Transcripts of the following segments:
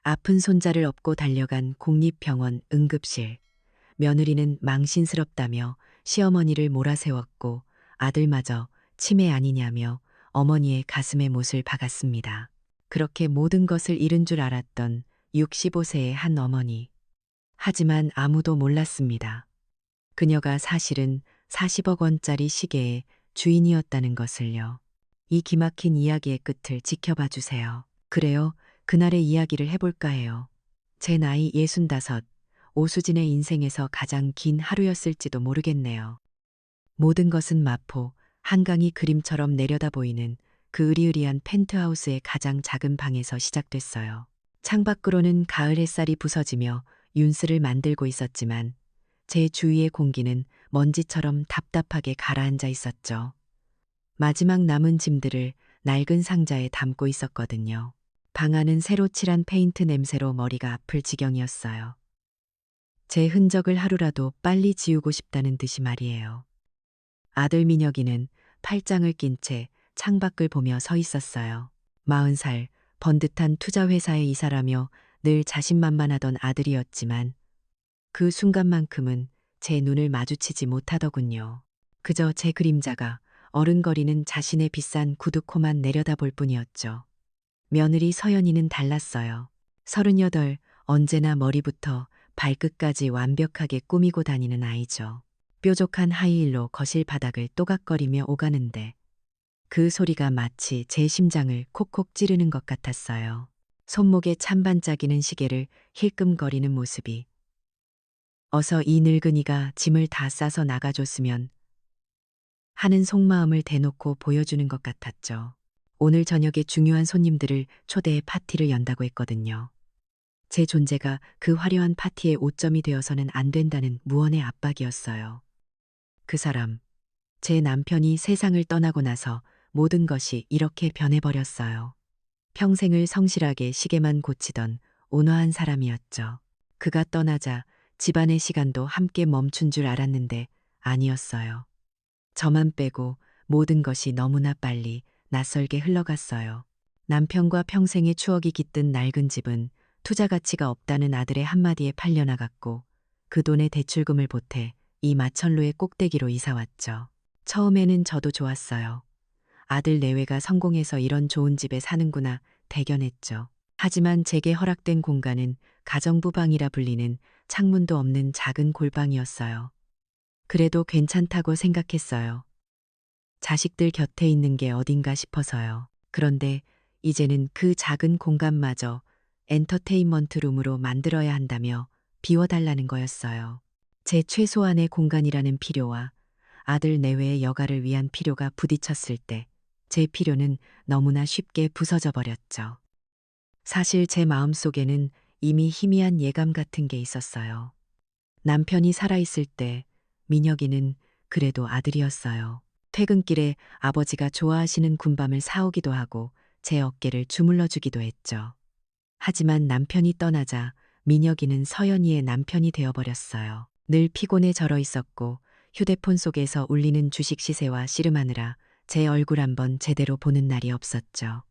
아픈 손자를 업고 달려간 공립병원 응급실. 며느리는 망신스럽다며 시어머니를 몰아세웠고 아들마저 치매 아니냐며 어머니의 가슴에 못을 박았습니다. 그렇게 모든 것을 잃은 줄 알았던 65세의 한 어머니. 하지만 아무도 몰랐습니다. 그녀가 사실은 40억 원짜리 시계의 주인이었다는 것을요. 이 기막힌 이야기의 끝을 지켜봐 주세요. 그래요. 그날의 이야기를 해볼까 해요. 제 나이 65, 오수진의 인생에서 가장 긴 하루였을지도 모르겠네요. 모든 것은 마포, 한강이 그림처럼 내려다 보이는 그 으리으리한 펜트하우스의 가장 작은 방에서 시작됐어요. 창밖으로는 가을 햇살이 부서지며 윤슬을 만들고 있었지만 제 주위의 공기는 먼지처럼 답답하게 가라앉아 있었죠. 마지막 남은 짐들을 낡은 상자에 담고 있었거든요. 방 안은 새로 칠한 페인트 냄새로 머리가 아플 지경이었어요. 제 흔적을 하루라도 빨리 지우고 싶다는 듯이 말이에요. 아들 민혁이는 팔짱을 낀 채 창밖을 보며 서 있었어요. 40살, 번듯한 투자회사에 이사라며 늘 자신만만하던 아들이었지만 그 순간만큼은 제 눈을 마주치지 못하더군요. 그저 제 그림자가 어른거리는 자신의 비싼 구두코만 내려다볼 뿐이었죠. 며느리 서연이는 달랐어요. 38, 언제나 머리부터 발끝까지 완벽하게 꾸미고 다니는 아이죠. 뾰족한 하이힐로 거실 바닥을 또각거리며 오가는데 그 소리가 마치 제 심장을 콕콕 찌르는 것 같았어요. 손목에 찬반짝이는 시계를 힐끔거리는 모습이 어서 이 늙은이가 짐을 다 싸서 나가줬으면 하는 속마음을 대놓고 보여주는 것 같았죠. 오늘 저녁에 중요한 손님들을 초대해 파티를 연다고 했거든요. 제 존재가 그 화려한 파티의 오점이 되어서는 안 된다는 무언의 압박이었어요. 그 사람, 제 남편이 세상을 떠나고 나서 모든 것이 이렇게 변해버렸어요. 평생을 성실하게 시계만 고치던 온화한 사람이었죠. 그가 떠나자 집안의 시간도 함께 멈춘 줄 알았는데 아니었어요. 저만 빼고 모든 것이 너무나 빨리 낯설게 흘러갔어요. 남편과 평생의 추억이 깃든 낡은 집은 투자 가치가 없다는 아들의 한마디에 팔려나갔고 그 돈에 대출금을 보태 이 마천루의 꼭대기로 이사왔죠. 처음에는 저도 좋았어요. 아들 내외가 성공해서 이런 좋은 집에 사는구나 대견했죠. 하지만 제게 허락된 공간은 가정부 방이라 불리는 창문도 없는 작은 골방이었어요. 그래도 괜찮다고 생각했어요. 자식들 곁에 있는 게 어딘가 싶어서요. 그런데 이제는 그 작은 공간마저 엔터테인먼트 룸으로 만들어야 한다며 비워달라는 거였어요. 제 최소한의 공간이라는 필요와 아들 내외의 여가를 위한 필요가 부딪혔을 때 제 필요는 너무나 쉽게 부서져 버렸죠. 사실 제 마음속에는 이미 희미한 예감 같은 게 있었어요. 남편이 살아있을 때 민혁이는 그래도 아들이었어요. 퇴근길에 아버지가 좋아하시는 군밤을 사오기도 하고 제 어깨를 주물러 주기도 했죠. 하지만 남편이 떠나자 민혁이는 서연이의 남편이 되어버렸어요. 늘 피곤에 절어 있었고 휴대폰 속에서 울리는 주식 시세와 씨름하느라 제 얼굴 한번 제대로 보는 날이 없었죠.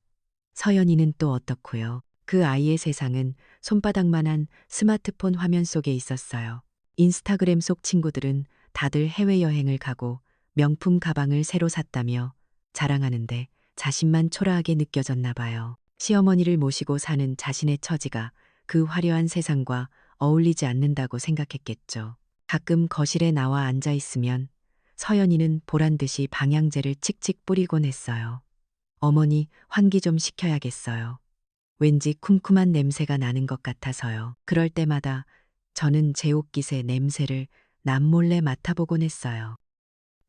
서연이는 또 어떻고요? 그 아이의 세상은 손바닥만한 스마트폰 화면 속에 있었어요. 인스타그램 속 친구들은 다들 해외여행을 가고 명품 가방을 새로 샀다며 자랑하는데 자신만 초라하게 느껴졌나 봐요. 시어머니를 모시고 사는 자신의 처지가 그 화려한 세상과 어울리지 않는다고 생각했겠죠. 가끔 거실에 나와 앉아 있으면 서연이는 보란 듯이 방향제를 칙칙 뿌리곤 했어요. 어머니, 환기 좀 시켜야겠어요. 왠지 쿰쿰한 냄새가 나는 것 같아서요. 그럴 때마다 저는 제 옷깃의 냄새를 남몰래 맡아보곤 했어요.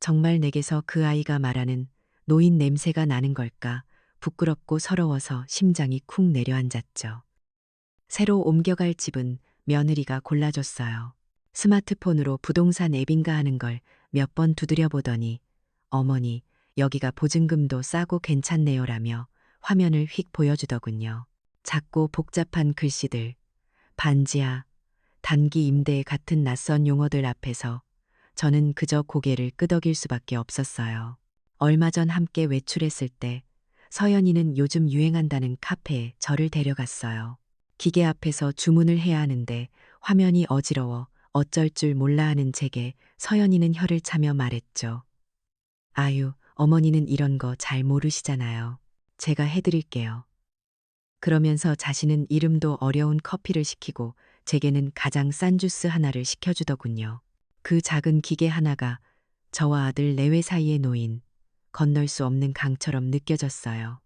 정말 내게서 그 아이가 말하는 노인 냄새가 나는 걸까 부끄럽고 서러워서 심장이 쿵 내려앉았죠. 새로 옮겨갈 집은 며느리가 골라줬어요. 스마트폰으로 부동산 앱인가 하는 걸 몇 번 두드려 보더니 어머니, 여기가 보증금도 싸고 괜찮네요라며 화면을 휙 보여주더군요. 작고 복잡한 글씨들, 반지하, 단기 임대 같은 낯선 용어들 앞에서 저는 그저 고개를 끄덕일 수밖에 없었어요. 얼마 전 함께 외출했을 때 서연이는 요즘 유행한다는 카페에 저를 데려갔어요. 기계 앞에서 주문을 해야 하는데 화면이 어지러워 어쩔 줄 몰라 하는 제게 서연이는 혀를 차며 말했죠. 아유, 어머니는 이런 거 잘 모르시잖아요. 제가 해드릴게요. 그러면서 자신은 이름도 어려운 커피를 시키고 제게는 가장 싼 주스 하나를 시켜주더군요. 그 작은 기계 하나가 저와 아들 내외 사이에 놓인 건널 수 없는 강처럼 느껴졌어요.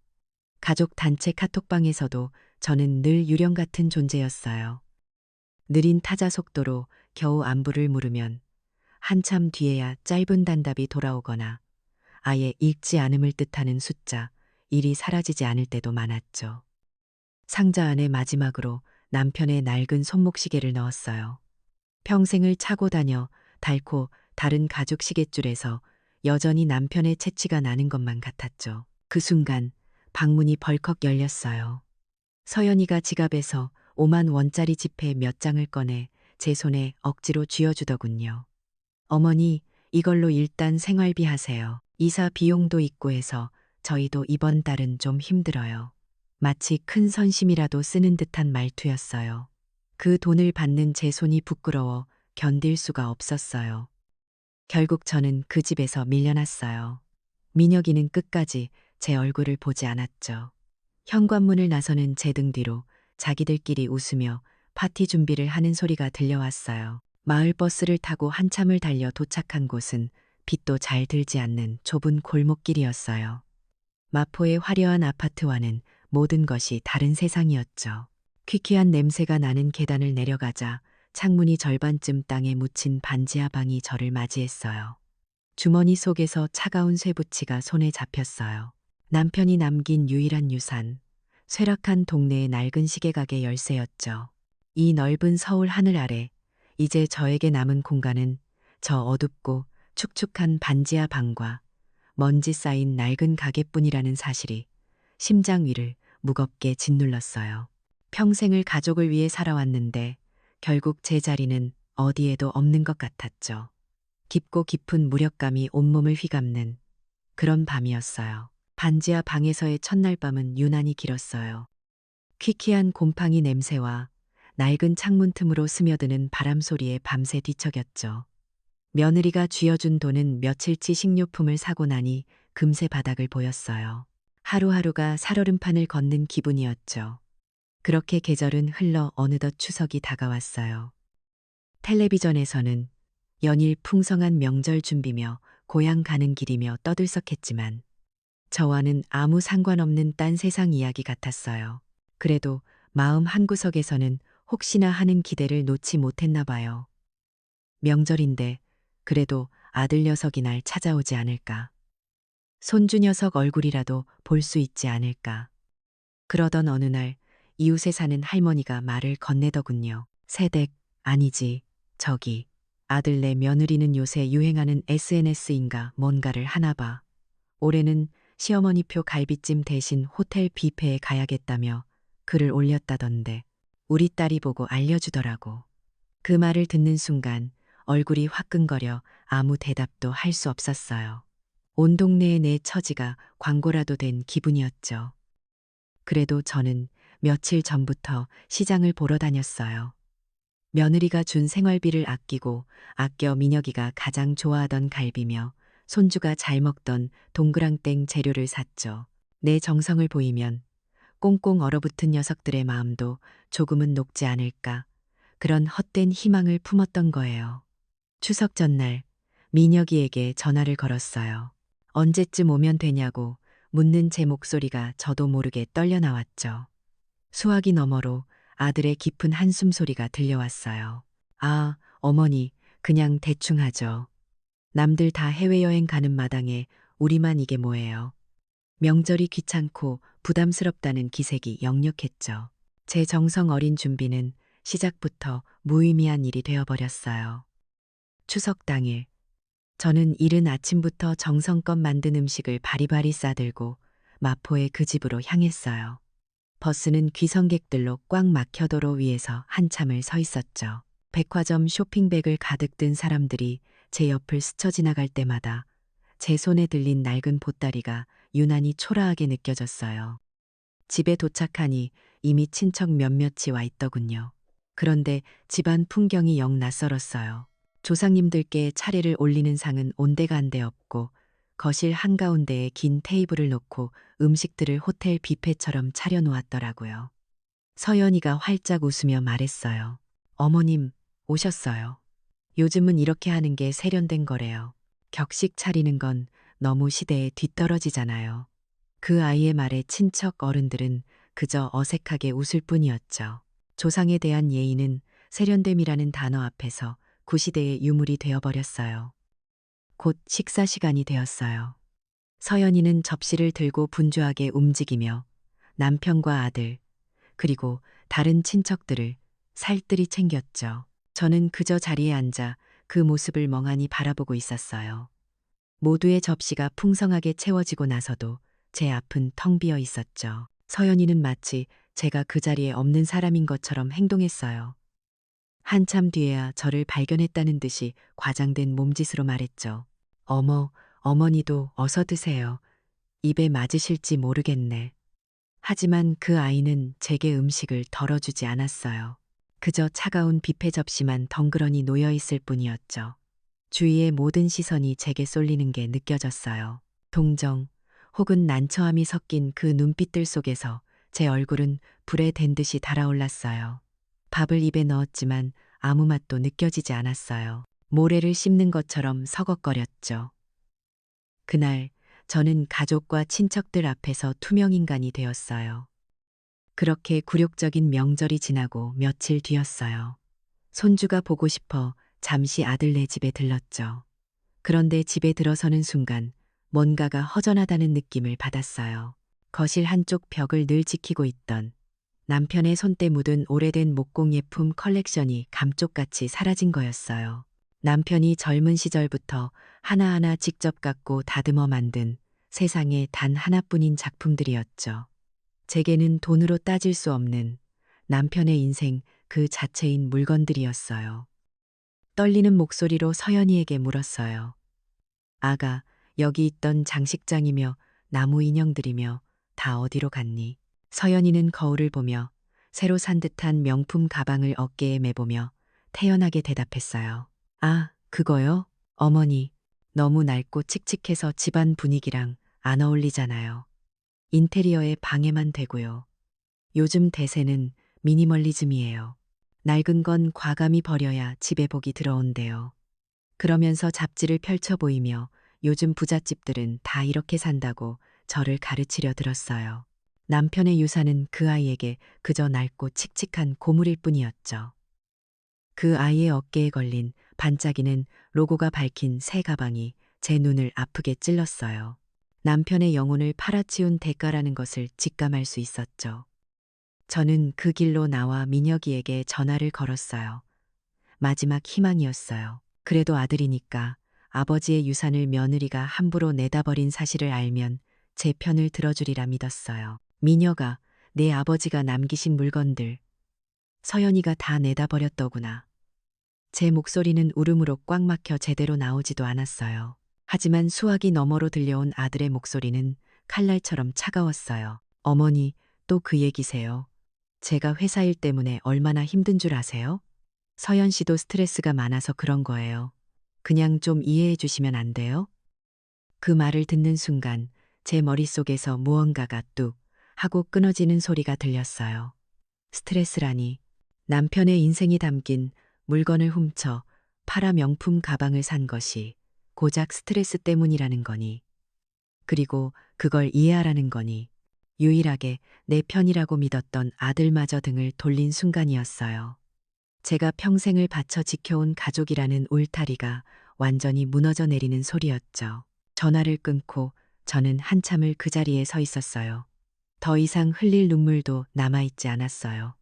가족 단체 카톡방에서도 저는 늘 유령 같은 존재였어요. 느린 타자 속도로 겨우 안부를 물으면 한참 뒤에야 짧은 단답이 돌아오거나 아예 읽지 않음을 뜻하는 숫자 1이 사라지지 않을 때도 많았죠. 상자 안에 마지막으로 남편의 낡은 손목시계를 넣었어요. 평생을 차고 다녀 닳고 다른 가죽 시계줄에서 여전히 남편의 채취가 나는 것만 같았죠. 그 순간 방문이 벌컥 열렸어요. 서연이가 지갑에서 5만 원짜리 지폐 몇 장을 꺼내 제 손에 억지로 쥐어주더군요. 어머니, 이걸로 일단 생활비 하세요. 이사 비용도 있고 해서 저희도 이번 달은 좀 힘들어요. 마치 큰 선심이라도 쓰는 듯한 말투였어요. 그 돈을 받는 제 손이 부끄러워 견딜 수가 없었어요. 결국 저는 그 집에서 밀려났어요. 민혁이는 끝까지 제 얼굴을 보지 않았죠. 현관문을 나서는 제 등 뒤로 자기들끼리 웃으며 파티 준비를 하는 소리가 들려왔어요. 마을 버스를 타고 한참을 달려 도착한 곳은 빛도 잘 들지 않는 좁은 골목길이었어요. 마포의 화려한 아파트와는 모든 것이 다른 세상이었죠. 퀴퀴한 냄새가 나는 계단을 내려가자 창문이 절반쯤 땅에 묻힌 반지하 방이 저를 맞이했어요. 주머니 속에서 차가운 쇠붙이가 손에 잡혔어요. 남편이 남긴 유일한 유산, 쇠락한 동네의 낡은 시계가게 열쇠였죠. 이 넓은 서울 하늘 아래 이제 저에게 남은 공간은 저 어둡고 축축한 반지하 방과 먼지 쌓인 낡은 가게뿐이라는 사실이 심장 위를 무겁게 짓눌렀어요. 평생을 가족을 위해 살아왔는데 결국 제 자리는 어디에도 없는 것 같았죠. 깊고 깊은 무력감이 온몸을 휘감는 그런 밤이었어요. 반지하 방에서의 첫날 밤은 유난히 길었어요. 퀴퀴한 곰팡이 냄새와 낡은 창문 틈으로 스며드는 바람 소리에 밤새 뒤척였죠. 며느리가 쥐어준 돈은 며칠치 식료품을 사고 나니 금세 바닥을 보였어요. 하루하루가 살얼음판을 걷는 기분이었죠. 그렇게 계절은 흘러 어느덧 추석이 다가왔어요. 텔레비전에서는 연일 풍성한 명절 준비며 고향 가는 길이며 떠들썩했지만 저와는 아무 상관없는 딴 세상 이야기 같았어요. 그래도 마음 한구석에서는 혹시나 하는 기대를 놓지 못했나 봐요. 명절인데 그래도 아들 녀석이 날 찾아오지 않을까. 손주 녀석 얼굴이라도 볼 수 있지 않을까. 그러던 어느 날 이웃에 사는 할머니가 말을 건네더군요. 새댁, 아니지, 저기, 아들네 며느리는 요새 유행하는 SNS인가 뭔가를 하나 봐. 올해는 시어머니표 갈비찜 대신 호텔 뷔페에 가야겠다며 글을 올렸다던데 우리 딸이 보고 알려주더라고. 그 말을 듣는 순간 얼굴이 화끈거려 아무 대답도 할 수 없었어요. 온 동네에 내 처지가 광고라도 된 기분이었죠. 그래도 저는 며칠 전부터 시장을 보러 다녔어요. 며느리가 준 생활비를 아끼고 아껴 민혁이가 가장 좋아하던 갈비며 손주가 잘 먹던 동그랑땡 재료를 샀죠. 내 정성을 보이면 꽁꽁 얼어붙은 녀석들의 마음도 조금은 녹지 않을까. 그런 헛된 희망을 품었던 거예요. 추석 전날 민혁이에게 전화를 걸었어요. 언제쯤 오면 되냐고 묻는 제 목소리가 저도 모르게 떨려 나왔죠. 수화기 너머로 아들의 깊은 한숨 소리가 들려왔어요. 아, 어머니, 그냥 대충 하죠. 남들 다 해외여행 가는 마당에 우리만 이게 뭐예요. 명절이 귀찮고 부담스럽다는 기색이 역력했죠. 제 정성 어린 준비는 시작부터 무의미한 일이 되어버렸어요. 추석 당일, 저는 이른 아침부터 정성껏 만든 음식을 바리바리 싸들고 마포의 그 집으로 향했어요. 버스는 귀성객들로 꽉 막혀 도로 위에서 한참을 서 있었죠. 백화점 쇼핑백을 가득 든 사람들이 제 옆을 스쳐 지나갈 때마다 제 손에 들린 낡은 보따리가 유난히 초라하게 느껴졌어요. 집에 도착하니 이미 친척 몇몇이 와 있더군요. 그런데 집안 풍경이 영 낯설었어요. 조상님들께 차례를 올리는 상은 온데간데 없고 거실 한가운데에 긴 테이블을 놓고 음식들을 호텔 뷔페처럼 차려놓았더라고요. 서연이가 활짝 웃으며 말했어요. 어머님, 오셨어요. 요즘은 이렇게 하는 게 세련된 거래요. 격식 차리는 건 너무 시대에 뒤떨어지잖아요. 그 아이의 말에 친척 어른들은 그저 어색하게 웃을 뿐이었죠. 조상에 대한 예의는 세련됨이라는 단어 앞에서 구시대의 유물이 되어버렸어요. 곧 식사 시간이 되었어요. 서연이는 접시를 들고 분주하게 움직이며 남편과 아들, 그리고 다른 친척들을 살뜰히 챙겼죠. 저는 그저 자리에 앉아 그 모습을 멍하니 바라보고 있었어요. 모두의 접시가 풍성하게 채워지고 나서도 제 앞은 텅 비어 있었죠. 서연이는 마치 제가 그 자리에 없는 사람인 것처럼 행동했어요. 한참 뒤에야 저를 발견했다는 듯이 과장된 몸짓으로 말했죠. 어머, 어머니도 어서 드세요. 입에 맞으실지 모르겠네. 하지만 그 아이는 제게 음식을 덜어주지 않았어요. 그저 차가운 뷔페 접시만 덩그러니 놓여 있을 뿐이었죠. 주위의 모든 시선이 제게 쏠리는 게 느껴졌어요. 동정 혹은 난처함이 섞인 그 눈빛들 속에서 제 얼굴은 불에 댄 듯이 달아올랐어요. 밥을 입에 넣었지만 아무 맛도 느껴지지 않았어요. 모래를 씹는 것처럼 서걱거렸죠. 그날 저는 가족과 친척들 앞에서 투명인간이 되었어요. 그렇게 굴욕적인 명절이 지나고 며칠 뒤였어요. 손주가 보고 싶어 잠시 아들네 집에 들렀죠. 그런데 집에 들어서는 순간 뭔가가 허전하다는 느낌을 받았어요. 거실 한쪽 벽을 늘 지키고 있던 남편의 손때 묻은 오래된 목공예품 컬렉션이 감쪽같이 사라진 거였어요. 남편이 젊은 시절부터 하나하나 직접 갖고 다듬어 만든 세상에 단 하나뿐인 작품들이었죠. 제게는 돈으로 따질 수 없는 남편의 인생 그 자체인 물건들이었어요. 떨리는 목소리로 서연이에게 물었어요. 아가, 여기 있던 장식장이며 나무 인형들이며 다 어디로 갔니? 서연이는 거울을 보며 새로 산 듯한 명품 가방을 어깨에 메보며 태연하게 대답했어요. 아, 그거요? 어머니, 너무 낡고 칙칙해서 집안 분위기랑 안 어울리잖아요. 인테리어에 방해만 되고요. 요즘 대세는 미니멀리즘이에요. 낡은 건 과감히 버려야 집에 복이 들어온대요. 그러면서 잡지를 펼쳐 보이며 요즘 부잣집들은 다 이렇게 산다고 저를 가르치려 들었어요. 남편의 유산은 그 아이에게 그저 낡고 칙칙한 고물일 뿐이었죠. 그 아이의 어깨에 걸린 반짝이는 로고가 밝힌 새 가방이 제 눈을 아프게 찔렀어요. 남편의 영혼을 팔아치운 대가라는 것을 직감할 수 있었죠. 저는 그 길로 나와 민혁이에게 전화를 걸었어요. 마지막 희망이었어요. 그래도 아들이니까 아버지의 유산을 며느리가 함부로 내다버린 사실을 알면 제 편을 들어주리라 믿었어요. 민혁아, 내 아버지가 남기신 물건들, 서연이가 다 내다버렸더구나. 제 목소리는 울음으로 꽉 막혀 제대로 나오지도 않았어요. 하지만 수화기 너머로 들려온 아들의 목소리는 칼날처럼 차가웠어요. 어머니, 또 그 얘기세요. 제가 회사 일 때문에 얼마나 힘든 줄 아세요? 서연 씨도 스트레스가 많아서 그런 거예요. 그냥 좀 이해해 주시면 안 돼요? 그 말을 듣는 순간 제 머릿속에서 무언가가 뚝 하고 끊어지는 소리가 들렸어요. 스트레스라니. 남편의 인생이 담긴 물건을 훔쳐 파라 명품 가방을 산 것이 고작 스트레스 때문이라는 거니. 그리고 그걸 이해하라는 거니. 유일하게 내 편이라고 믿었던 아들마저 등을 돌린 순간이었어요. 제가 평생을 바쳐 지켜온 가족이라는 울타리가 완전히 무너져 내리는 소리였죠. 전화를 끊고 저는 한참을 그 자리에 서 있었어요. 더 이상 흘릴 눈물도 남아있지 않았어요.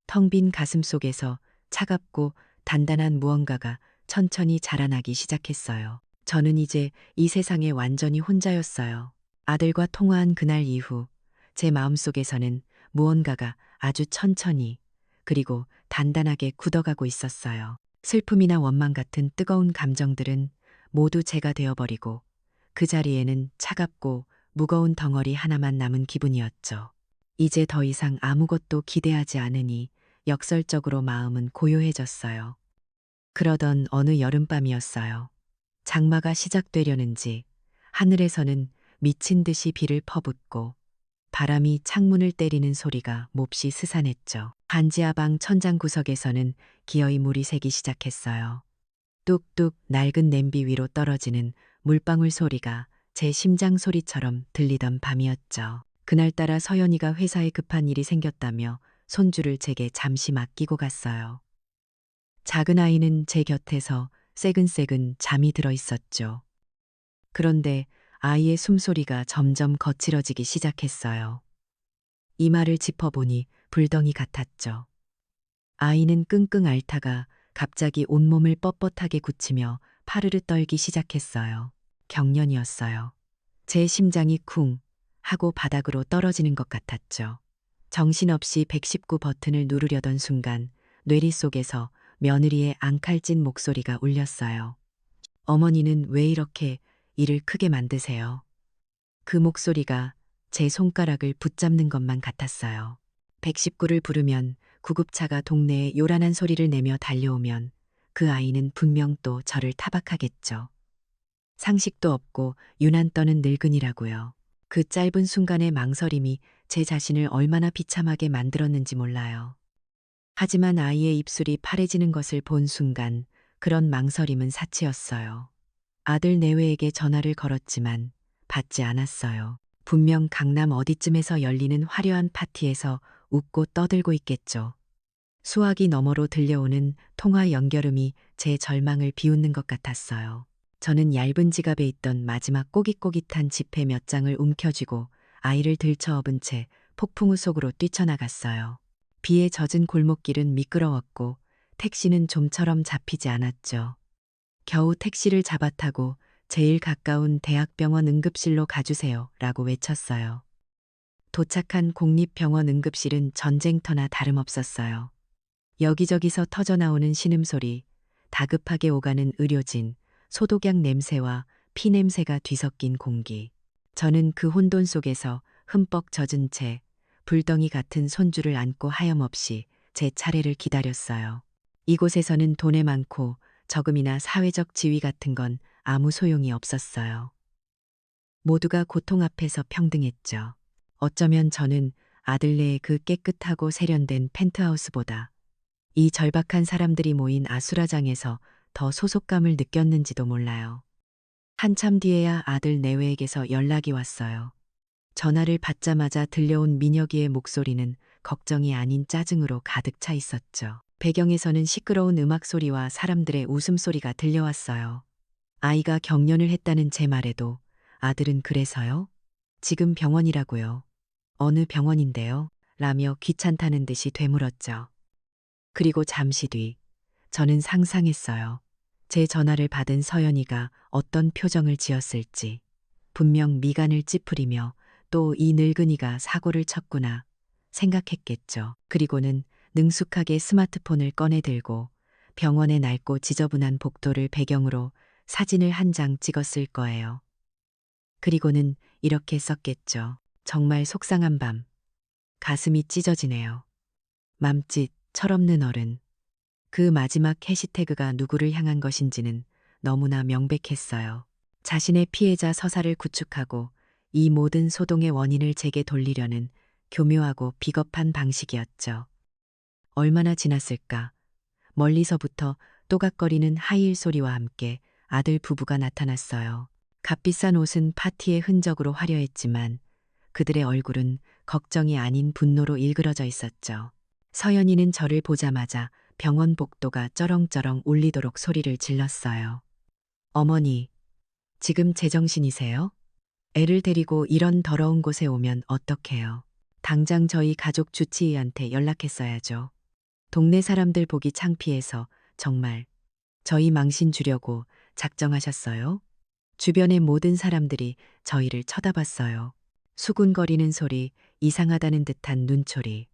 텅 빈 가슴 속에서 차갑고 단단한 무언가가 천천히 자라나기 시작했어요. 저는 이제 이 세상에 완전히 혼자였어요. 아들과 통화한 그날 이후 제 마음속에서는 무언가가 아주 천천히 그리고 단단하게 굳어가고 있었어요. 슬픔이나 원망 같은 뜨거운 감정들은 모두 제가 되어버리고 그 자리에는 차갑고 무거운 덩어리 하나만 남은 기분이었죠. 이제 더 이상 아무것도 기대하지 않으니 역설적으로 마음은 고요해졌어요. 그러던 어느 여름밤이었어요. 장마가 시작되려는지 하늘에서는 미친 듯이 비를 퍼붓고 바람이 창문을 때리는 소리가 몹시 스산했죠. 반지하방 천장 구석에서는 기어이 물이 새기 시작했어요. 뚝뚝 낡은 냄비 위로 떨어지는 물방울 소리가 제 심장 소리처럼 들리던 밤이었죠. 그날따라 서연이가 회사에 급한 일이 생겼다며 손주를 제게 잠시 맡기고 갔어요. 작은 아이는 제 곁에서 새근새근 잠이 들어 있었죠. 그런데 아이의 숨소리가 점점 거칠어지기 시작했어요. 이마를 짚어보니 불덩이 같았죠. 아이는 끙끙 앓다가 갑자기 온몸을 뻣뻣하게 굳히며 파르르 떨기 시작했어요. 경련이었어요. 제 심장이 쿵 하고 바닥으로 떨어지는 것 같았죠. 정신없이 119 버튼을 누르려던 순간 뇌리 속에서 며느리의 앙칼진 목소리가 울렸어요. 어머니는 왜 이렇게 일을 크게 만드세요? 그 목소리가 제 손가락을 붙잡는 것만 같았어요. 119를 부르면 구급차가 동네에 요란한 소리를 내며 달려오면 그 아이는 분명 또 저를 타박하겠죠. 상식도 없고 유난 떠는 늙은이라고요. 그 짧은 순간의 망설임이 제 자신을 얼마나 비참하게 만들었는지 몰라요. 하지만 아이의 입술이 파래지는 것을 본 순간 그런 망설임은 사치였어요. 아들 내외에게 전화를 걸었지만 받지 않았어요. 분명 강남 어디쯤에서 열리는 화려한 파티에서 웃고 떠들고 있겠죠. 수화기 너머로 들려오는 통화 연결음이 제 절망을 비웃는 것 같았어요. 저는 얇은 지갑에 있던 마지막 꼬깃꼬깃한 지폐 몇 장을 움켜쥐고 아이를 들쳐업은 채 폭풍우 속으로 뛰쳐나갔어요. 비에 젖은 골목길은 미끄러웠고 택시는 좀처럼 잡히지 않았죠. 겨우 택시를 잡아타고 제일 가까운 대학병원 응급실로 가주세요 라고 외쳤어요. 도착한 공립병원 응급실은 전쟁터나 다름없었어요. 여기저기서 터져나오는 신음소리, 다급하게 오가는 의료진, 소독약 냄새와 피 냄새가 뒤섞인 공기. 저는 그 혼돈 속에서 흠뻑 젖은 채 불덩이 같은 손주를 안고 하염없이 제 차례를 기다렸어요. 이곳에서는 돈에 많고 저금이나 사회적 지위 같은 건 아무 소용이 없었어요. 모두가 고통 앞에서 평등했죠. 어쩌면 저는 아들네의 그 깨끗하고 세련된 펜트하우스보다 이 절박한 사람들이 모인 아수라장에서 더 소속감을 느꼈는지도 몰라요. 한참 뒤에야 아들 내외에게서 연락이 왔어요. 전화를 받자마자 들려온 민혁이의 목소리는 걱정이 아닌 짜증으로 가득 차 있었죠. 배경에서는 시끄러운 음악 소리와 사람들의 웃음소리가 들려왔어요. 아이가 경련을 했다는 제 말에도 아들은 그래서요? 지금 병원이라고요. 어느 병원인데요? 라며 귀찮다는 듯이 되물었죠. 그리고 잠시 뒤 저는 상상했어요. 제 전화를 받은 서연이가 어떤 표정을 지었을지. 분명 미간을 찌푸리며 또 이 늙은이가 사고를 쳤구나 생각했겠죠. 그리고는 능숙하게 스마트폰을 꺼내 들고 병원의 낡고 지저분한 복도를 배경으로 사진을 한 장 찍었을 거예요. 그리고는 이렇게 썼겠죠. 정말 속상한 밤. 가슴이 찢어지네요. 맘짓 철없는 어른. 그 마지막 해시태그가 누구를 향한 것인지는 너무나 명백했어요. 자신의 피해자 서사를 구축하고 이 모든 소동의 원인을 제게 돌리려는 교묘하고 비겁한 방식이었죠. 얼마나 지났을까? 멀리서부터 또각거리는 하이힐 소리와 함께 아들 부부가 나타났어요. 값비싼 옷은 파티의 흔적으로 화려했지만 그들의 얼굴은 걱정이 아닌 분노로 일그러져 있었죠. 서연이는 저를 보자마자 병원 복도가 쩌렁쩌렁 울리도록 소리를 질렀어요. 어머니, 지금 제정신이세요? 애를 데리고 이런 더러운 곳에 오면 어떡해요? 당장 저희 가족 주치의한테 연락했어야죠. 동네 사람들 보기 창피해서 정말 저희 망신 주려고 작정하셨어요? 주변의 모든 사람들이 저희를 쳐다봤어요. 수군거리는 소리, 이상하다는 듯한 눈초리.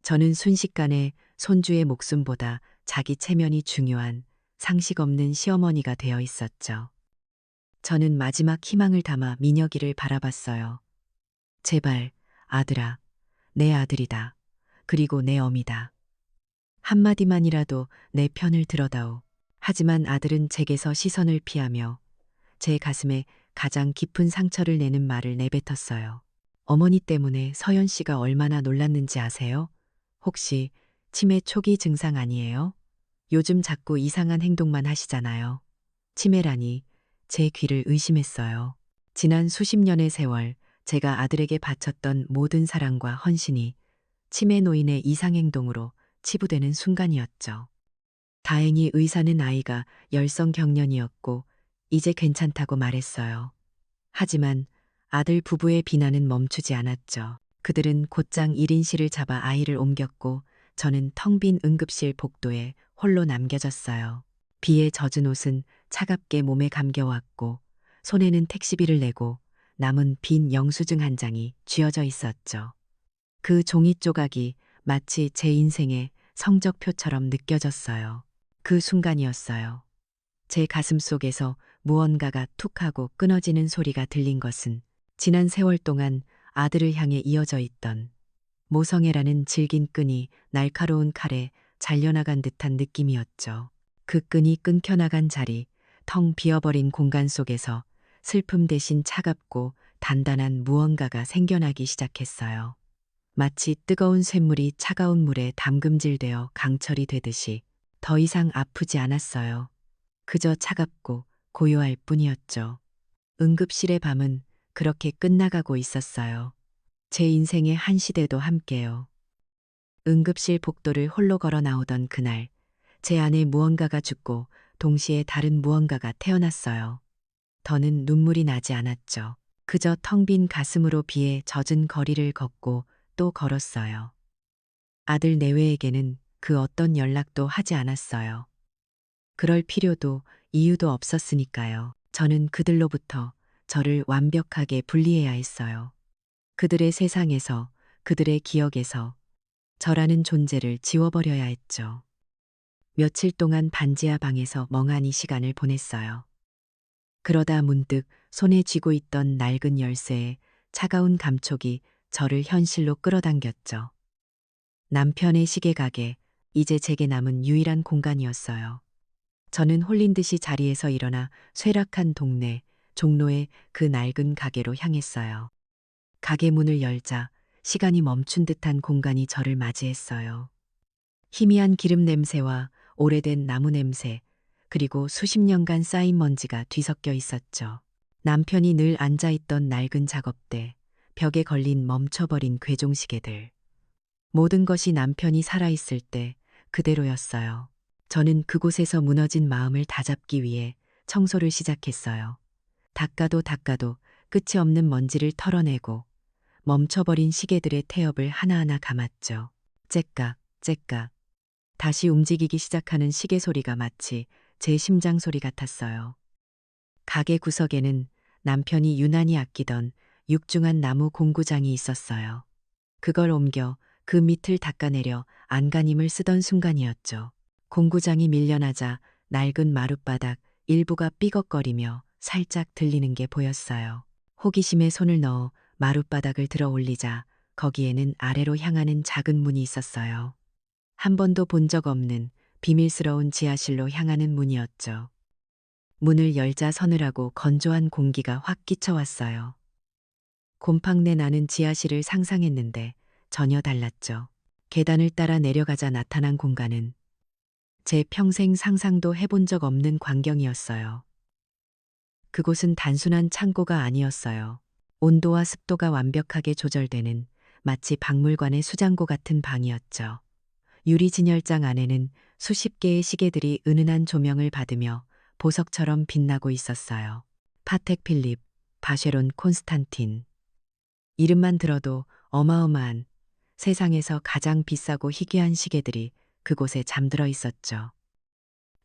저는 순식간에 손주의 목숨보다 자기 체면이 중요한 상식 없는 시어머니가 되어 있었죠. 저는 마지막 희망을 담아 민혁이를 바라봤어요. 제발, 아들아, 내 아들이다. 그리고 내 어미다. 한마디만이라도 내 편을 들어다오. 하지만 아들은 제게서 시선을 피하며 제 가슴에 가장 깊은 상처를 내는 말을 내뱉었어요. 어머니 때문에 서연 씨가 얼마나 놀랐는지 아세요? 혹시 치매 초기 증상 아니에요? 요즘 자꾸 이상한 행동만 하시잖아요. 치매라니 제 귀를 의심했어요. 지난 수십 년의 세월 제가 아들에게 바쳤던 모든 사랑과 헌신이 치매 노인의 이상행동으로 치부되는 순간이었죠. 다행히 의사는 아이가 열성 경련이었고 이제 괜찮다고 말했어요. 하지만 아들 부부의 비난은 멈추지 않았죠. 그들은 곧장 1인실을 잡아 아이를 옮겼고 저는 텅 빈 응급실 복도에 홀로 남겨졌어요. 비에 젖은 옷은 차갑게 몸에 감겨왔고 손에는 택시비를 내고 남은 빈 영수증 한 장이 쥐어져 있었죠. 그 종이 조각이 마치 제 인생의 성적표처럼 느껴졌어요. 그 순간이었어요. 제 가슴 속에서 무언가가 툭 하고 끊어지는 소리가 들린 것은 지난 세월 동안 아들을 향해 이어져 있던 모성애라는 질긴 끈이 날카로운 칼에 잘려나간 듯한 느낌이었죠. 그 끈이 끊겨나간 자리, 텅 비어버린 공간 속에서 슬픔 대신 차갑고 단단한 무언가가 생겨나기 시작했어요. 마치 뜨거운 쇳물이 차가운 물에 담금질되어 강철이 되듯이 더 이상 아프지 않았어요. 그저 차갑고 고요할 뿐이었죠. 응급실의 밤은 그렇게 끝나가고 있었어요. 제 인생의 한 시대도 함께요. 응급실 복도를 홀로 걸어 나오던 그날, 제 안에 무언가가 죽고 동시에 다른 무언가가 태어났어요. 더는 눈물이 나지 않았죠. 그저 텅 빈 가슴으로 비에 젖은 거리를 걷고 또 걸었어요. 아들 내외에게는 그 어떤 연락도 하지 않았어요. 그럴 필요도 이유도 없었으니까요. 저는 그들로부터 저를 완벽하게 분리해야 했어요. 그들의 세상에서, 그들의 기억에서 저라는 존재를 지워버려야 했죠. 며칠 동안 반지하 방에서 멍하니 시간을 보냈어요. 그러다 문득 손에 쥐고 있던 낡은 열쇠에 차가운 감촉이 저를 현실로 끌어당겼죠. 남편의 시계가게, 이제 제게 남은 유일한 공간이었어요. 저는 홀린 듯이 자리에서 일어나 쇠락한 동네, 종로의 그 낡은 가게로 향했어요. 가게 문을 열자 시간이 멈춘 듯한 공간이 저를 맞이했어요. 희미한 기름 냄새와 오래된 나무 냄새, 그리고 수십 년간 쌓인 먼지가 뒤섞여 있었죠. 남편이 늘 앉아있던 낡은 작업대, 벽에 걸린 멈춰버린 괴종시계들. 모든 것이 남편이 살아있을 때 그대로였어요. 저는 그곳에서 무너진 마음을 다잡기 위해 청소를 시작했어요. 닦아도 닦아도 끝이 없는 먼지를 털어내고 멈춰버린 시계들의 태엽을 하나하나 감았죠. 째깍, 째깍. 다시 움직이기 시작하는 시계 소리가 마치 제 심장 소리 같았어요. 가게 구석에는 남편이 유난히 아끼던 육중한 나무 공구장이 있었어요. 그걸 옮겨 그 밑을 닦아내려 안간힘을 쓰던 순간이었죠. 공구장이 밀려나자 낡은 마룻바닥 일부가 삐걱거리며 살짝 들리는 게 보였어요. 호기심에 손을 넣어 마룻바닥을 들어 올리자 거기에는 아래로 향하는 작은 문이 있었어요. 한 번도 본 적 없는 비밀스러운 지하실로 향하는 문이었죠. 문을 열자 서늘하고 건조한 공기가 확 끼쳐왔어요. 곰팡내 나는 지하실을 상상했는데 전혀 달랐죠. 계단을 따라 내려가자 나타난 공간은 제 평생 상상도 해본 적 없는 광경이었어요. 그곳은 단순한 창고가 아니었어요. 온도와 습도가 완벽하게 조절되는 마치 박물관의 수장고 같은 방이었죠. 유리 진열장 안에는 수십 개의 시계들이 은은한 조명을 받으며 보석처럼 빛나고 있었어요. 파텍 필립, 바쉐론 콘스탄틴. 이름만 들어도 어마어마한 세상에서 가장 비싸고 희귀한 시계들이 그곳에 잠들어 있었죠.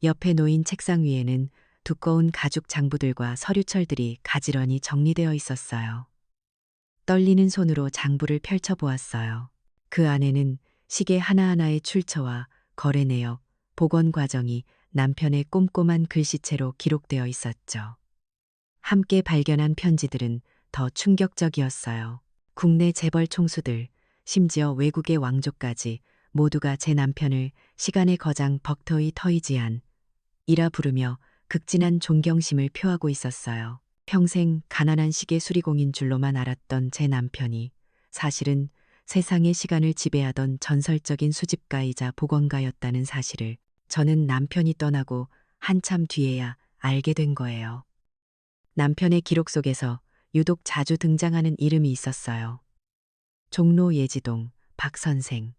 옆에 놓인 책상 위에는 두꺼운 가죽 장부들과 서류철들이 가지런히 정리되어 있었어요. 떨리는 손으로 장부를 펼쳐보았어요. 그 안에는 시계 하나하나의 출처와 거래 내역, 복원 과정이 남편의 꼼꼼한 글씨체로 기록되어 있었죠. 함께 발견한 편지들은 더 충격적이었어요. 국내 재벌 총수들, 심지어 외국의 왕족까지 모두가 제 남편을 시간의 거장 벅터이 터이지한 이라 부르며 극진한 존경심을 표하고 있었어요. 평생 가난한 시계 수리공인 줄로만 알았던 제 남편이 사실은 세상의 시간을 지배하던 전설적인 수집가이자 복원가였다는 사실을 저는 남편이 떠나고 한참 뒤에야 알게 된 거예요. 남편의 기록 속에서 유독 자주 등장하는 이름이 있었어요. 종로 예지동 박 선생.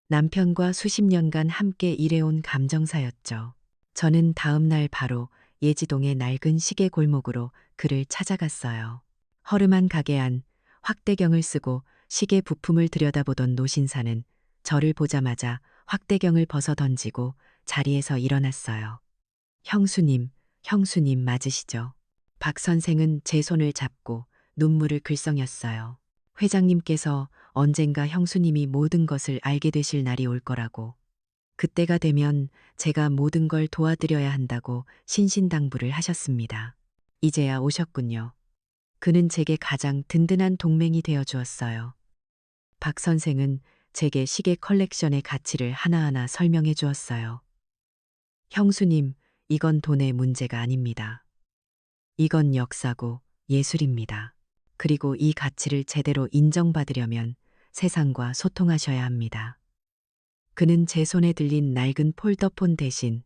남편과 수십 년간 함께 일해온 감정사였죠. 저는 다음 날 바로 예지동의 낡은 시계 골목으로 그를 찾아갔어요. 허름한 가게 안 확대경을 쓰고 시계 부품을 들여다보던 노신사는 저를 보자마자 확대경을 벗어 던지고 자리에서 일어났어요. 형수님, 형수님 맞으시죠? 박 선생은 제 손을 잡고 눈물을 글썽였어요. 회장님께서 언젠가 형수님이 모든 것을 알게 되실 날이 올 거라고. 그때가 되면 제가 모든 걸 도와드려야 한다고 신신당부를 하셨습니다. 이제야 오셨군요. 그는 제게 가장 든든한 동맹이 되어 주었어요. 박 선생은 제게 시계 컬렉션의 가치를 하나하나 설명해 주었어요. 형수님, 이건 돈의 문제가 아닙니다. 이건 역사고 예술입니다. 그리고 이 가치를 제대로 인정받으려면 세상과 소통하셔야 합니다. 그는 제 손에 들린 낡은 폴더폰 대신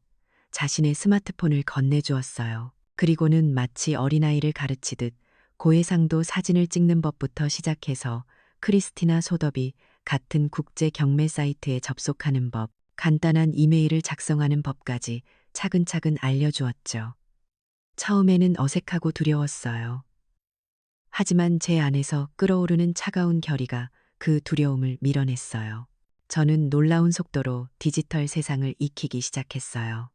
자신의 스마트폰을 건네주었어요. 그리고는 마치 어린아이를 가르치듯 고해상도 사진을 찍는 법부터 시작해서 크리스티나 소더비 같은 국제 경매 사이트에 접속하는 법, 간단한 이메일을 작성하는 법까지 차근차근 알려주었죠. 처음에는 어색하고 두려웠어요. 하지만 제 안에서 끓어오르는 차가운 결의가 그 두려움을 밀어냈어요. 저는 놀라운 속도로 디지털 세상을 익히기 시작했어요.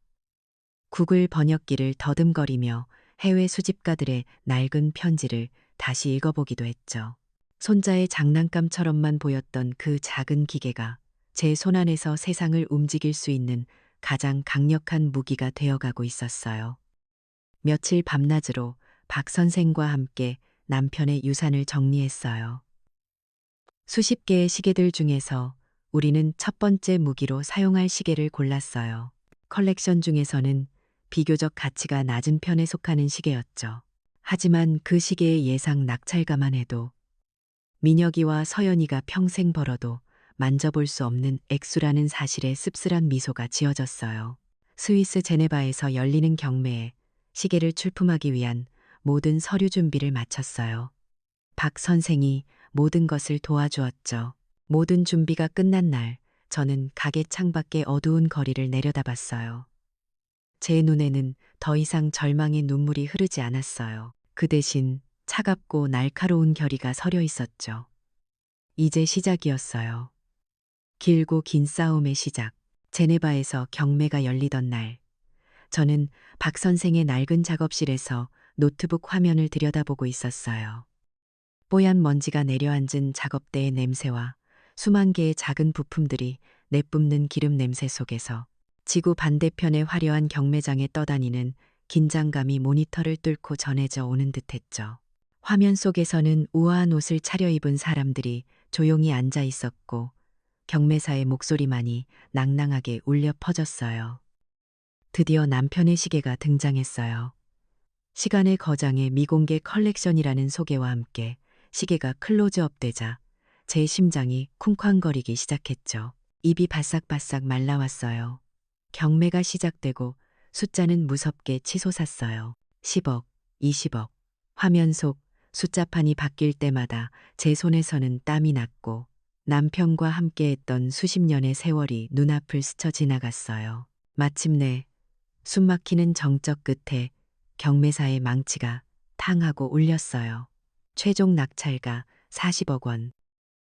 구글 번역기를 더듬거리며 해외 수집가들의 낡은 편지를 다시 읽어보기도 했죠. 손자의 장난감처럼만 보였던 그 작은 기계가 제 손안에서 세상을 움직일 수 있는 가장 강력한 무기가 되어가고 있었어요. 며칠 밤낮으로 박 선생과 함께 남편의 유산을 정리했어요. 수십 개의 시계들 중에서 우리는 첫 번째 무기로 사용할 시계를 골랐어요. 컬렉션 중에서는 비교적 가치가 낮은 편에 속하는 시계였죠. 하지만 그 시계의 예상 낙찰가만 해도 민혁이와 서연이가 평생 벌어도 만져볼 수 없는 액수라는 사실에 씁쓸한 미소가 지어졌어요. 스위스 제네바에서 열리는 경매에 시계를 출품하기 위한 모든 서류 준비를 마쳤어요. 박 선생이 모든 것을 도와주었죠. 모든 준비가 끝난 날, 저는 가게 창밖의 어두운 거리를 내려다봤어요. 제 눈에는 더 이상 절망의 눈물이 흐르지 않았어요. 그 대신 차갑고 날카로운 결의가 서려 있었죠. 이제 시작이었어요. 길고 긴 싸움의 시작. 제네바에서 경매가 열리던 날, 저는 박 선생의 낡은 작업실에서 노트북 화면을 들여다보고 있었어요. 뽀얀 먼지가 내려앉은 작업대의 냄새와 수만 개의 작은 부품들이 내뿜는 기름 냄새 속에서 지구 반대편의 화려한 경매장에 떠다니는 긴장감이 모니터를 뚫고 전해져 오는 듯했죠. 화면 속에서는 우아한 옷을 차려입은 사람들이 조용히 앉아 있었고 경매사의 목소리만이 낭낭하게 울려 퍼졌어요. 드디어 남편의 시계가 등장했어요. 시간의 거장의 미공개 컬렉션이라는 소개와 함께 시계가 클로즈업되자 제 심장이 쿵쾅거리기 시작했죠. 입이 바싹바싹 말라왔어요. 경매가 시작되고 숫자는 무섭게 치솟았어요. 10억, 20억. 화면 속 숫자판이 바뀔 때마다 제 손에서는 땀이 났고 남편과 함께했던 수십 년의 세월이 눈앞을 스쳐 지나갔어요. 마침내 숨막히는 정적 끝에 경매사의 망치가 탕하고 울렸어요. 최종 낙찰가 40억 원.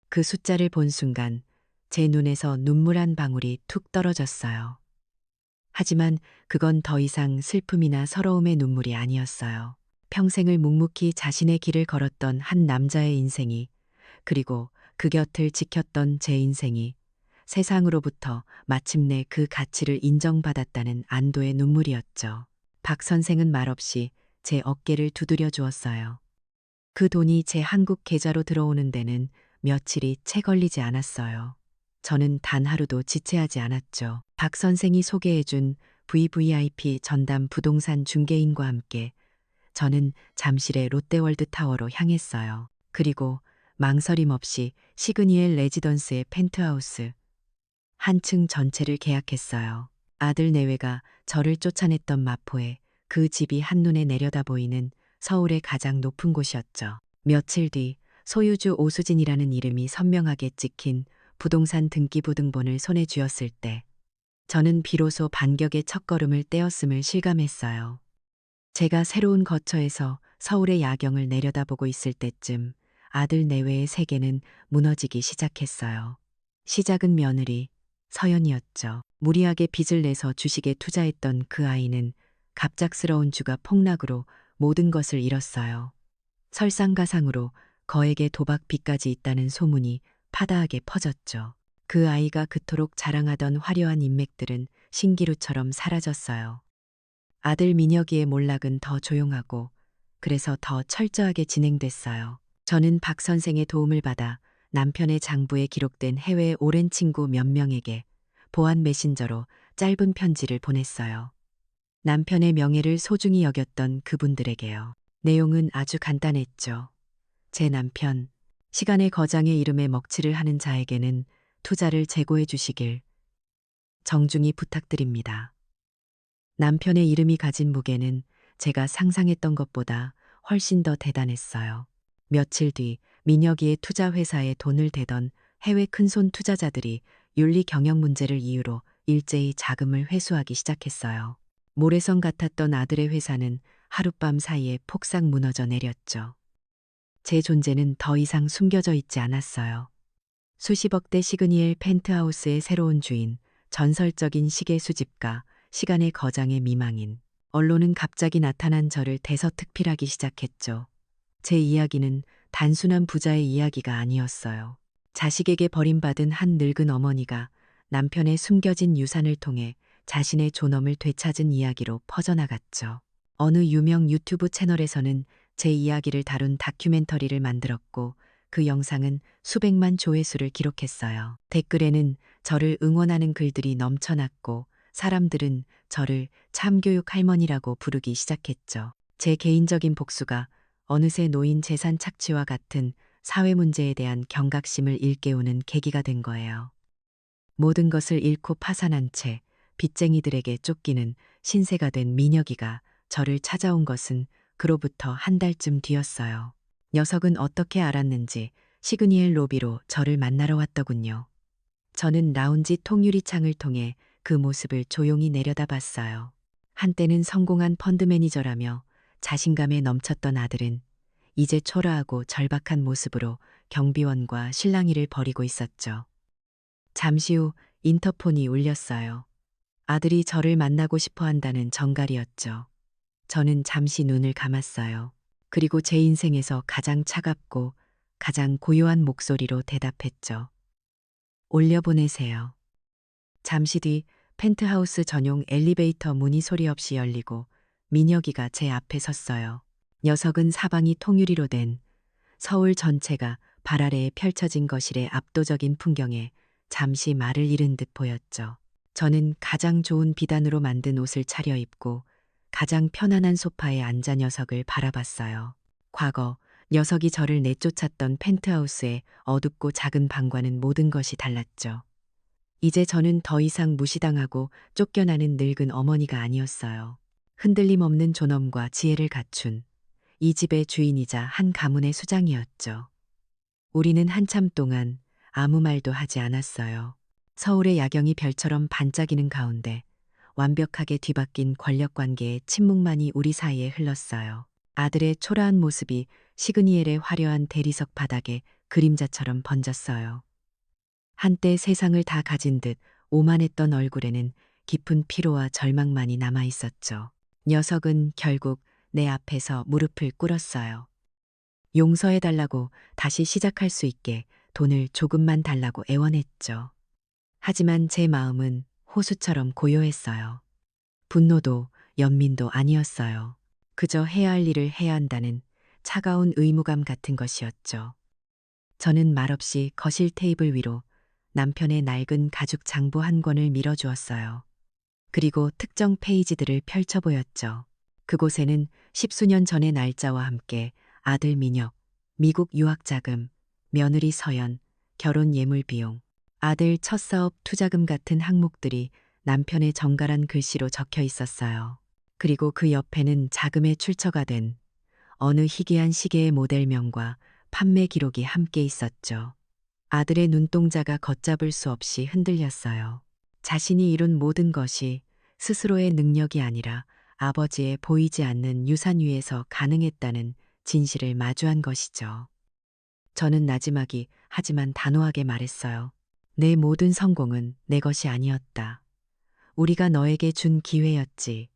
그 숫자를 본 순간 제 눈에서 눈물 한 방울이 툭 떨어졌어요. 하지만 그건 더 이상 슬픔이나 서러움의 눈물이 아니었어요. 평생을 묵묵히 자신의 길을 걸었던 한 남자의 인생이, 그리고 그 곁을 지켰던 제 인생이 세상으로부터 마침내 그 가치를 인정받았다는 안도의 눈물이었죠. 박 선생은 말없이 제 어깨를 두드려 주었어요. 그 돈이 제 한국 계좌로 들어오는 데는 며칠이 채 걸리지 않았어요. 저는 단 하루도 지체하지 않았죠. 박 선생이 소개해준 VVIP 전담 부동산 중개인과 함께 저는 잠실의 롯데월드 타워로 향했어요. 그리고 망설임 없이 시그니엘 레지던스의 펜트하우스 한 층 전체를 계약했어요. 아들 내외가 저를 쫓아냈던 마포에 그 집이 한눈에 내려다 보이는 서울의 가장 높은 곳이었죠. 며칠 뒤 소유주 오수진이라는 이름이 선명하게 찍힌 부동산 등기부 등본을 손에 쥐었을 때 저는 비로소 반격의 첫걸음을 떼었음을 실감했어요. 제가 새로운 거처에서 서울의 야경을 내려다보고 있을 때쯤 아들 내외의 세계는 무너지기 시작했어요. 시작은 며느리 서연이었죠. 무리하게 빚을 내서 주식에 투자했던 그 아이는 갑작스러운 주가 폭락으로 모든 것을 잃었어요. 설상가상으로 거액의 도박 빚까지 있다는 소문이 파다하게 퍼졌죠. 그 아이가 그토록 자랑하던 화려한 인맥들은 신기루처럼 사라졌어요. 아들 민혁이의 몰락은 더 조용하고 그래서 더 철저하게 진행됐어요. 저는 박 선생의 도움을 받아 남편의 장부에 기록된 해외 오랜 친구 몇 명에게 보안 메신저로 짧은 편지를 보냈어요. 남편의 명예를 소중히 여겼던 그분들에게요. 내용은 아주 간단했죠. 제 남편, 시간의 거장의 이름에 먹칠을 하는 자에게는 투자를 제고해 주시길 정중히 부탁드립니다. 남편의 이름이 가진 무게는 제가 상상했던 것보다 훨씬 더 대단했어요. 며칠 뒤 민혁이의 투자회사에 돈을 대던 해외 큰손 투자자들이 윤리 경영 문제를 이유로 일제히 자금을 회수하기 시작했어요. 모래성 같았던 아들의 회사는 하룻밤 사이에 폭삭 무너져 내렸죠. 제 존재는 더 이상 숨겨져 있지 않았어요. 수십억대 시그니엘 펜트하우스의 새로운 주인, 전설적인 시계 수집가, 시간의 거장의 미망인. 언론은 갑자기 나타난 저를 대서특필하기 시작했죠. 제 이야기는 단순한 부자의 이야기가 아니었어요. 자식에게 버림받은 한 늙은 어머니가 남편의 숨겨진 유산을 통해 자신의 존엄을 되찾은 이야기로 퍼져나갔죠. 어느 유명 유튜브 채널에서는 제 이야기를 다룬 다큐멘터리를 만들었고 그 영상은 수백만 조회수를 기록했어요. 댓글에는 저를 응원하는 글들이 넘쳐났고 사람들은 저를 참교육 할머니라고 부르기 시작했죠. 제 개인적인 복수가 어느새 노인 재산 착취와 같은 사회 문제에 대한 경각심을 일깨우는 계기가 된 거예요. 모든 것을 잃고 파산한 채 빚쟁이들에게 쫓기는 신세가 된 민혁이가 저를 찾아온 것은 그로부터 한 달쯤 뒤였어요. 녀석은 어떻게 알았는지 시그니엘 로비로 저를 만나러 왔더군요. 저는 라운지 통유리 창을 통해 그 모습을 조용히 내려다봤어요. 한때는 성공한 펀드 매니저라며 자신감에 넘쳤던 아들은 이제 초라하고 절박한 모습으로 경비원과 실랑이를 벌이고 있었죠. 잠시 후 인터폰이 울렸어요. 아들이 저를 만나고 싶어 한다는 전갈이었죠. 저는 잠시 눈을 감았어요. 그리고 제 인생에서 가장 차갑고 가장 고요한 목소리로 대답했죠. 올려보내세요. 잠시 뒤 펜트하우스 전용 엘리베이터 문이 소리 없이 열리고 민혁이가 제 앞에 섰어요. 녀석은 사방이 통유리로 된 서울 전체가 발 아래에 펼쳐진 거실의 압도적인 풍경에 잠시 말을 잃은 듯 보였죠. 저는 가장 좋은 비단으로 만든 옷을 차려입고 가장 편안한 소파에 앉아 녀석을 바라봤어요. 과거 녀석이 저를 내쫓았던 펜트하우스의 어둡고 작은 방과는 모든 것이 달랐죠. 이제 저는 더 이상 무시당하고 쫓겨나는 늙은 어머니가 아니었어요. 흔들림 없는 존엄과 지혜를 갖춘 이 집의 주인이자 한 가문의 수장이었죠. 우리는 한참 동안 아무 말도 하지 않았어요. 서울의 야경이 별처럼 반짝이는 가운데 완벽하게 뒤바뀐 권력관계의 침묵만이 우리 사이에 흘렀어요. 아들의 초라한 모습이 시그니엘의 화려한 대리석 바닥에 그림자처럼 번졌어요. 한때 세상을 다 가진 듯 오만했던 얼굴에는 깊은 피로와 절망만이 남아 있었죠. 녀석은 결국 내 앞에서 무릎을 꿇었어요. 용서해달라고 다시 시작할 수 있게 돈을 조금만 달라고 애원했죠. 하지만 제 마음은 호수처럼 고요했어요. 분노도 연민도 아니었어요. 그저 해야 할 일을 해야 한다는 차가운 의무감 같은 것이었죠. 저는 말없이 거실 테이블 위로 남편의 낡은 가죽 장부 한 권을 밀어주었어요. 그리고 특정 페이지들을 펼쳐 보였죠. 그곳에는 십수년 전의 날짜와 함께 아들 민혁, 미국 유학 자금, 며느리 서연, 결혼 예물 비용, 아들 첫 사업 투자금 같은 항목들이 남편의 정갈한 글씨로 적혀 있었어요. 그리고 그 옆에는 자금에 출처가 된 어느 희귀한 시계의 모델명과 판매 기록이 함께 있었죠. 아들의 눈동자가 걷잡을 수 없이 흔들렸어요. 자신이 이룬 모든 것이 스스로의 능력이 아니라 아버지의 보이지 않는 유산 위에서 가능했다는 진실을 마주한 것이죠. 저는 나지막이 하지만 단호하게 말했어요. 내 모든 성공은 내 것이 아니었다. 우리가 너에게 준 기회였지.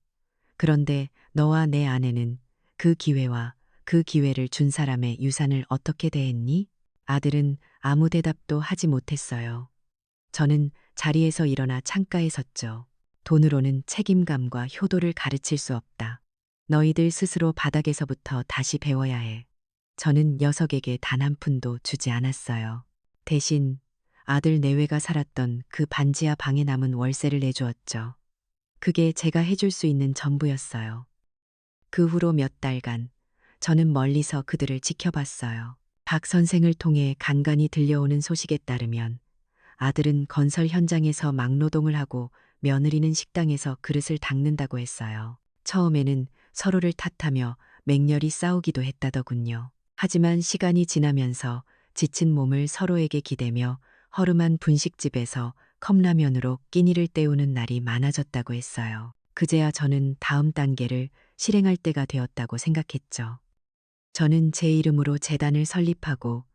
그런데 너와 내 아내는 그 기회와 그 기회를 준 사람의 유산을 어떻게 대했니? 아들은 아무 대답도 하지 못했어요. 저는 자리에서 일어나 창가에 섰죠. 돈으로는 책임감과 효도를 가르칠 수 없다. 너희들 스스로 바닥에서부터 다시 배워야 해. 저는 녀석에게 단 한 푼도 주지 않았어요. 대신 아들 내외가 살았던 그 반지하 방에 남은 월세를 내주었죠. 그게 제가 해줄 수 있는 전부였어요. 그 후로 몇 달간 저는 멀리서 그들을 지켜봤어요. 박 선생을 통해 간간히 들려오는 소식에 따르면 아들은 건설 현장에서 막노동을 하고 며느리는 식당에서 그릇을 닦는다고 했어요. 처음에는 서로를 탓하며 맹렬히 싸우기도 했다더군요. 하지만 시간이 지나면서 지친 몸을 서로에게 기대며 허름한 분식집에서 컵라면으로 끼니를 때우는 날이 많아졌다고 했어요. 그제야 저는 다음 단계를 실행할 때가 되었다고 생각했죠. 저는 제 이름으로 재단을 설립하고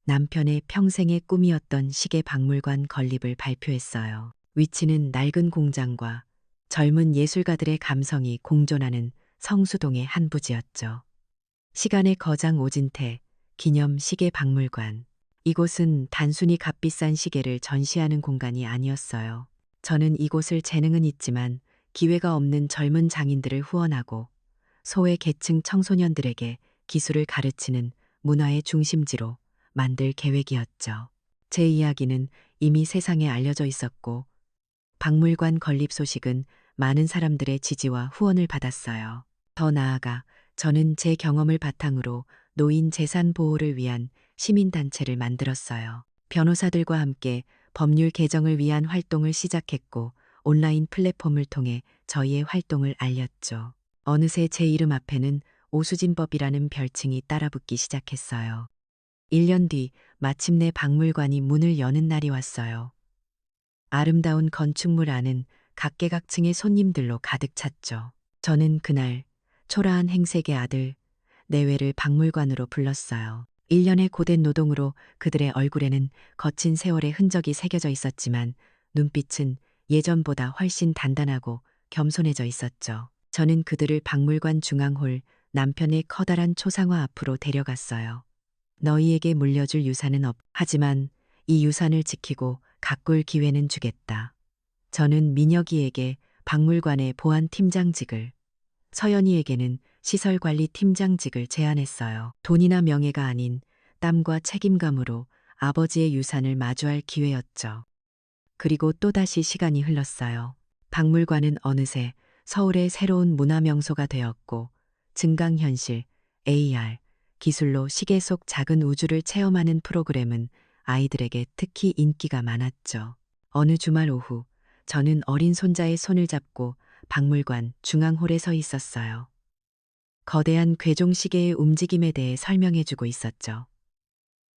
남편의 평생의 꿈이었던 시계 박물관 건립을 발표했어요. 위치는 낡은 공장과 젊은 예술가들의 감성이 공존하는 성수동의 한 부지였죠. 시간의 거장 오진태 기념 시계 박물관. 이곳은 단순히 값비싼 시계를 전시하는 공간이 아니었어요. 저는 이곳을 재능은 있지만 기회가 없는 젊은 장인들을 후원하고 소외 계층 청소년들에게 기술을 가르치는 문화의 중심지로 만들 계획이었죠. 제 이야기는 이미 세상에 알려져 있었고 박물관 건립 소식은 많은 사람들의 지지와 후원을 받았어요. 더 나아가 저는 제 경험을 바탕으로 노인 재산 보호를 위한 시민단체를 만들었어요. 변호사들과 함께 법률 개정을 위한 활동을 시작했고 온라인 플랫폼을 통해 저희의 활동을 알렸죠. 어느새 제 이름 앞에는 오수진법이라는 별칭이 따라붙기 시작했어요. 1년 뒤 마침내 박물관이 문을 여는 날이 왔어요. 아름다운 건축물 안은 각계각층의 손님들로 가득 찼죠. 저는 그날 초라한 행색의 아들, 내외를 박물관으로 불렀어요. 1년의 고된 노동으로 그들의 얼굴에는 거친 세월의 흔적이 새겨져 있었지만 눈빛은 예전보다 훨씬 단단하고 겸손해져 있었죠. 저는 그들을 박물관 중앙홀 남편의 커다란 초상화 앞으로 데려갔어요. 너희에게 물려줄 유산은 하지만 이 유산을 지키고 가꿀 기회는 주겠다. 저는 민혁이에게 박물관의 보안팀장직을, 서연이에게는 시설관리팀장직을 제안했어요. 돈이나 명예가 아닌 땀과 책임감으로 아버지의 유산을 마주할 기회였죠. 그리고 또다시 시간이 흘렀어요. 박물관은 어느새 서울의 새로운 문화명소가 되었고 증강현실, AR, 기술로 시계 속 작은 우주를 체험하는 프로그램은 아이들에게 특히 인기가 많았죠. 어느 주말 오후 저는 어린 손자의 손을 잡고 박물관 중앙홀에 서 있었어요. 거대한 괴종시계의 움직임에 대해 설명해주고 있었죠.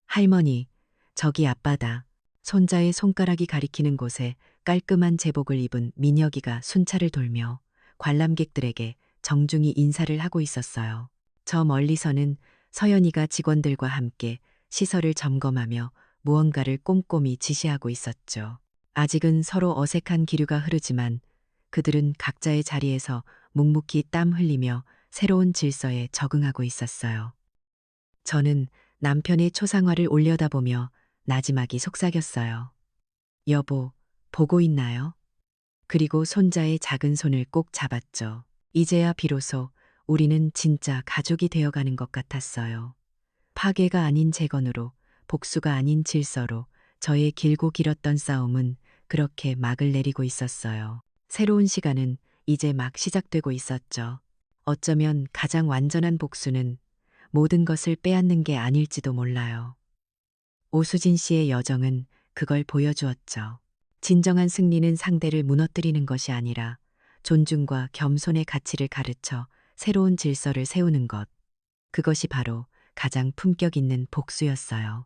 할머니, 저기 아빠다. 손자의 손가락이 가리키는 곳에 깔끔한 제복을 입은 민혁이가 순찰을 돌며 관람객들에게 정중히 인사를 하고 있었어요. 저 멀리서는 서연이가 직원들과 함께 시설을 점검하며 무언가를 꼼꼼히 지시하고 있었죠. 아직은 서로 어색한 기류가 흐르지만 그들은 각자의 자리에서 묵묵히 땀 흘리며 새로운 질서에 적응하고 있었어요. 저는 남편의 초상화를 올려다보며 나지막이 속삭였어요. 여보, 보고 있나요? 그리고 손자의 작은 손을 꼭 잡았죠. 이제야 비로소 우리는 진짜 가족이 되어가는 것 같았어요. 파괴가 아닌 재건으로 복수가 아닌 질서로 저의 길고 길었던 싸움은 그렇게 막을 내리고 있었어요. 새로운 시간은 이제 막 시작되고 있었죠. 어쩌면 가장 완전한 복수는 모든 것을 빼앗는 게 아닐지도 몰라요. 오수진 씨의 여정은 그걸 보여주었죠. 진정한 승리는 상대를 무너뜨리는 것이 아니라 존중과 겸손의 가치를 가르쳐 새로운 질서를 세우는 것. 그것이 바로 가장 품격 있는 복수였어요.